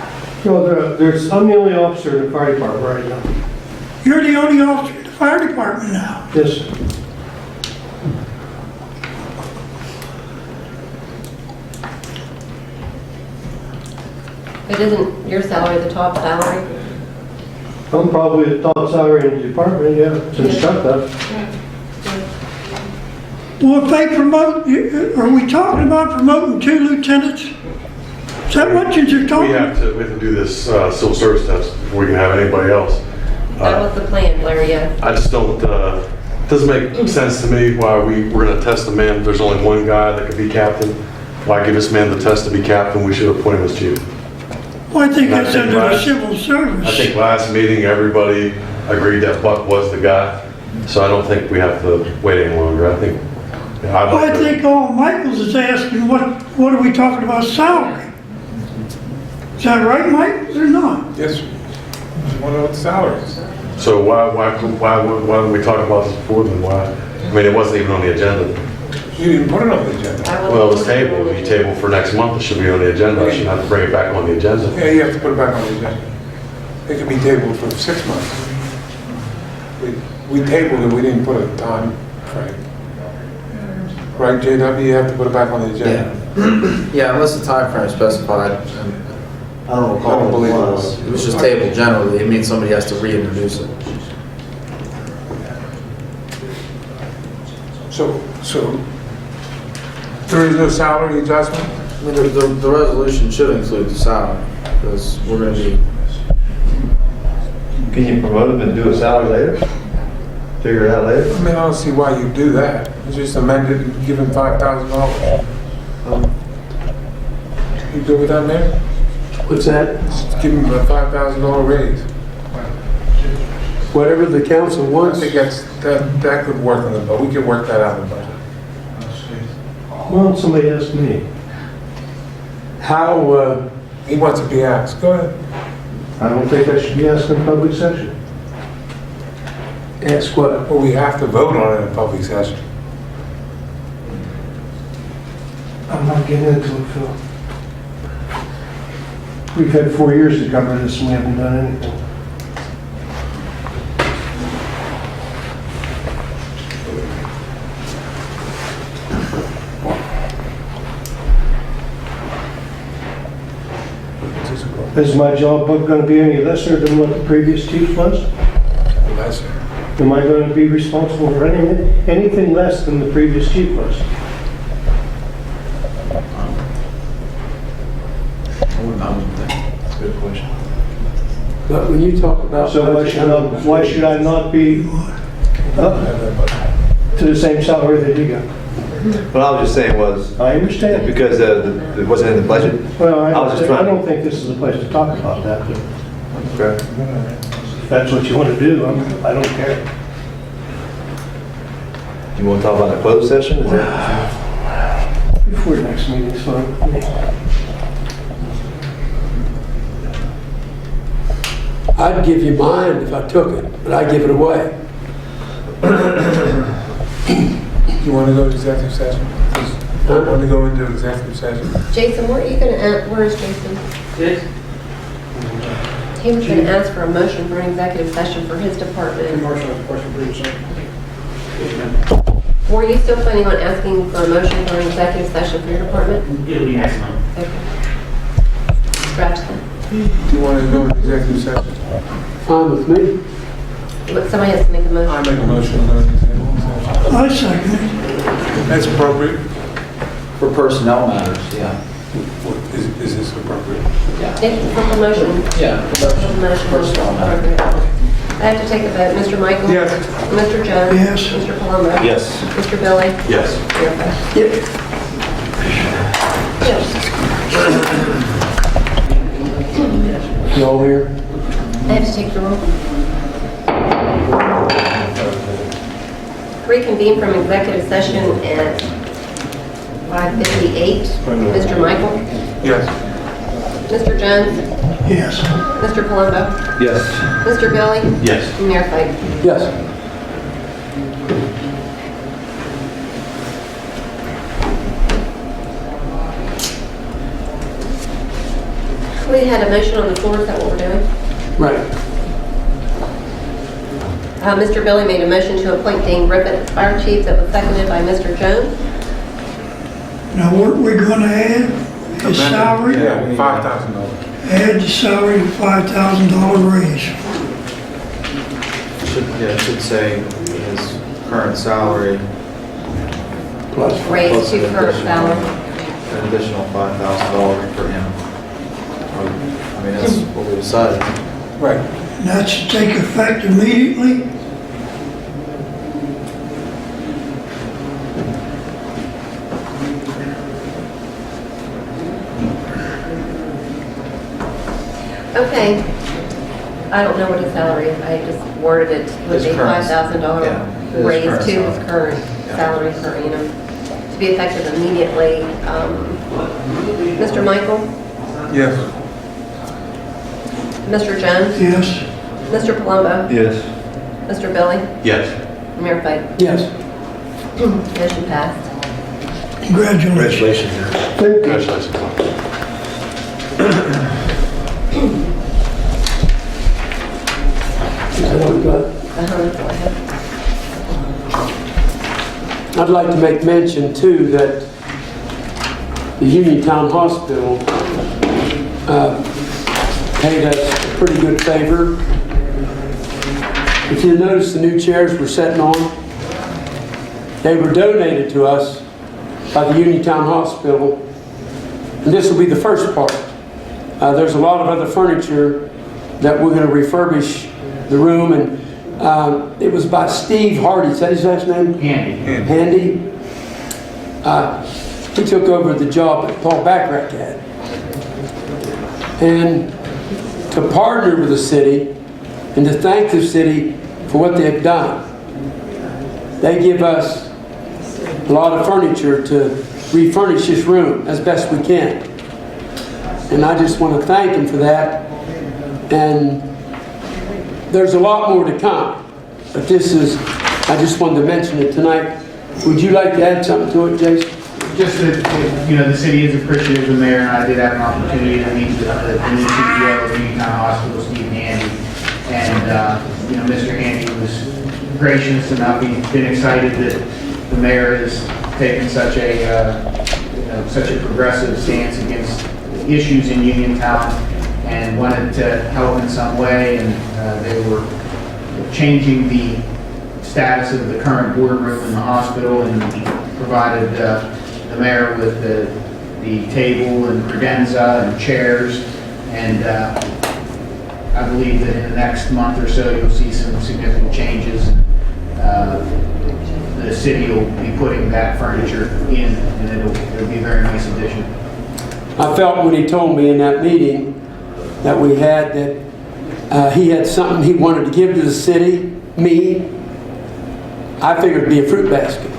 No, I'm the only officer in the fire department right now. You're the only officer in the fire department now. Yes. But isn't your salary the top salary? I'm probably the top salary in the department, yeah, since Chuck left. Well, if they promote, are we talking about promoting 2 lieutenants? Is that what you're talking We about? have to do this civil service test before we can have anybody else. That was the plan, Blair, yeah. I just don't, it doesn't make sense to me why we're gonna test a man if there's only one guy that could be captain. Why give this man the test to be captain? We should appoint him as chief. Well, I think And I that's think under the last- civil service. I think last meeting, everybody agreed that Buck was the guy, so I don't think we have to wait any longer. I think, I'd Well, like I to. think all Michaels is asking, what are we talking about salary? Is that right, Michaels, or not? Yes, sir. Just want to know what the salary is. So why don't we talk about this before then? Why? I mean, it wasn't even on the agenda. You didn't put it on the agenda. Well, it was tabled. If you table for next month, it should be on the agenda. I shouldn't have to bring it back on the agenda. Yeah, you have to put it back on the agenda. It can be tabled for 6 months. We tabled it, we didn't put a time frame. Right, JW, you have to put it back on the agenda. Yeah, unless the time frame is specified, and I don't I recall don't what believe it it was. it was just tabled generally, it means somebody has to reintroduce it. So there is no salary adjustment? I mean, the resolution should include the salary, because we're gonna be, Can you promote them and do a salary later? Figure it out later? I mean, I don't see why you do that. You just amend it and give him $5,000. You good with that, Mayor? What's that? Just give him a $5,000 raise. Whatever the council I wants. think that could work in the budget. We could work that out in the budget. Well, somebody asked me. How, He wants to be asked. Go ahead. I don't think I should be asked in public session. ask what? Well, we have to vote on it in public session. I'm not getting into it, Phil. We've had 4 years to cover this and we haven't done anything. Is my job going to be any lesser than what the previous chief was? Lesser. Am I going to be responsible for anything less than the previous chief was? I wouldn't think. That's a good question. But when you talk about... So why should I not be up to the same salary that he got? What I was just saying was, I understand. because it wasn't in the budget. Well, I was just trying- don't think this is the place to talk about that, but Okay. if that's what you want to do, I don't care. You want to talk about the closed session? Is that? Before next meeting's fine. I'd give you mine if I took it, but I give it away. You want to go to executive session? I want to go into executive session. Jason, where are you going to, where's Jason? Jason? He was going to ask for a motion for an executive session for his department. Were you still planning on asking for a motion for an executive session for your department? It'll be next month. Okay. Scratch that. Do you want to go into executive session? Fine with me. But somebody has to make a I motion. make a motion to go into executive session. I second it. That's appropriate. For personnel matters, yeah. Is this appropriate? If, for promotion. Yeah. For promotion. Personnel matters. Appropriate. I have to take a vote. Mr. Michael? Yes. Mr. Jones? Yes. Mr. Palumbo? Yes. Mr. Billy? Yes. Mayor Pike? Y'all here? I have to take the roll. Reconvene from executive session at 5:58. Mr. Michael? Yes. Mr. Jones? Yes. Mr. Palumbo? Yes. Mr. Billy? Yes. And Mayor Pike? Yes. We had a motion on the floor, is that what we're doing? Right. Mr. Billy made a motion to appoint Dane Rippett as fire chief, that was seconded by Mr. Jones. Now, what we're gonna add, his salary, Yeah, $5,000. add the salary to $5,000 raise. It should say his current salary, Plus. Raised to current salary. an additional $5,000 for him. I mean, that's what we decided. Right. And that should take effect immediately. Okay. I don't know what his salary is, I just worded it with His a current- $5,000 yeah, his raise current to his salary. current Yeah. salary per annum, to be effective immediately. Mr. Michael? Yes. Mr. Jones? Yes. Mr. Palumbo? Yes. Mr. Billy? Yes. Mayor Pike? Yes. Motion passed. Congratulations. Thank you. Congratulations. Is that what we got? Uh-huh. I'd like to make mention too that the Uniontown Hospital paid us a pretty good favor. If you notice the new chairs we're sitting on, they were donated to us by the Uniontown Hospital. And this will be the first part. There's a lot of other furniture that we're going to refurbish the room, and it was by Steve Hardy. Is that his last name? Handy. He took over the job that Paul Backrack had. And to partner with the city and to thank the city for what they've done, they give us a lot of furniture to refurnish this room as best we can. And I just want to thank them for that. And there's a lot more to come. But this is, I just wanted to mention it tonight. Would you like to add something to it, Jason? Just that, the city is appreciative of the mayor, and I did have an opportunity to meet the new CEO of Uniontown Hospital, Steve Handy. And, Mr. Handy was gracious enough. He's been excited that the mayor has taken such a progressive stance against issues in Uniontown and wanted to help in some way. And they were changing the status of the current boardroom in the hospital and provided the mayor with the table and credenza and chairs, and I believe that in the next month or so you'll see some significant changes. The city will be putting that furniture in, and it'll be a very nice addition. I felt when he told me in that meeting that we had that he had something he wanted to give to the city, me, I figured it'd be a fruit basket,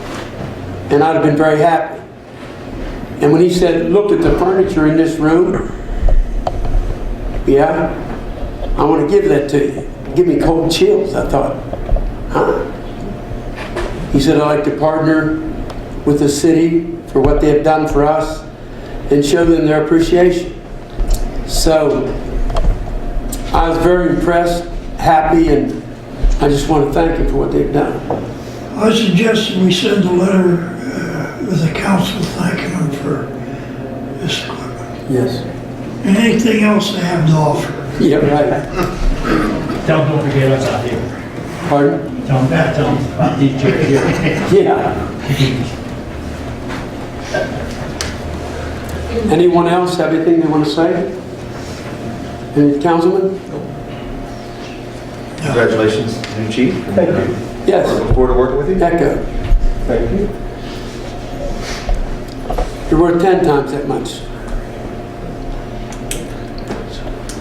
and I'd have been very happy. And when he said, look at the furniture in this room, yeah, I want to give that to you. Give me cold chills. I thought, huh? He said, I'd like to partner with the city for what they have done for us and show them their appreciation. So I was very impressed, happy, and I just want to thank them for what they've done. I suggested we send a letter with the council thanking them for this equipment. Yes. And anything else they have to offer. Yeah, right. Don't forget us out here. Pardon? Tell them about these chairs here. Yeah. Anyone else have anything they want to say? Any councilman? Congratulations, new chief. Thank you. Yes. I look forward to working with you. Echo. Thank you. You're worth 10 times that much.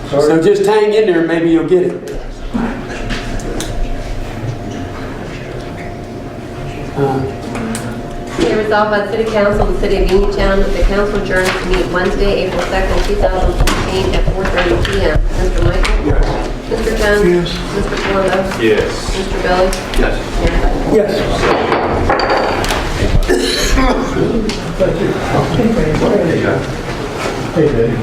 So just hang in there and maybe you'll get it. Be resolved by the City Council of the City of Uniontown that the council adjourns to meet Wednesday, April 2nd, 2015 at 4:30 p.m. Mr. Michael? Yes. Mr. Jones? Yes. Mr. Palumbo? Yes. Mr. Billy? Yes. Yes. Hey, Dave.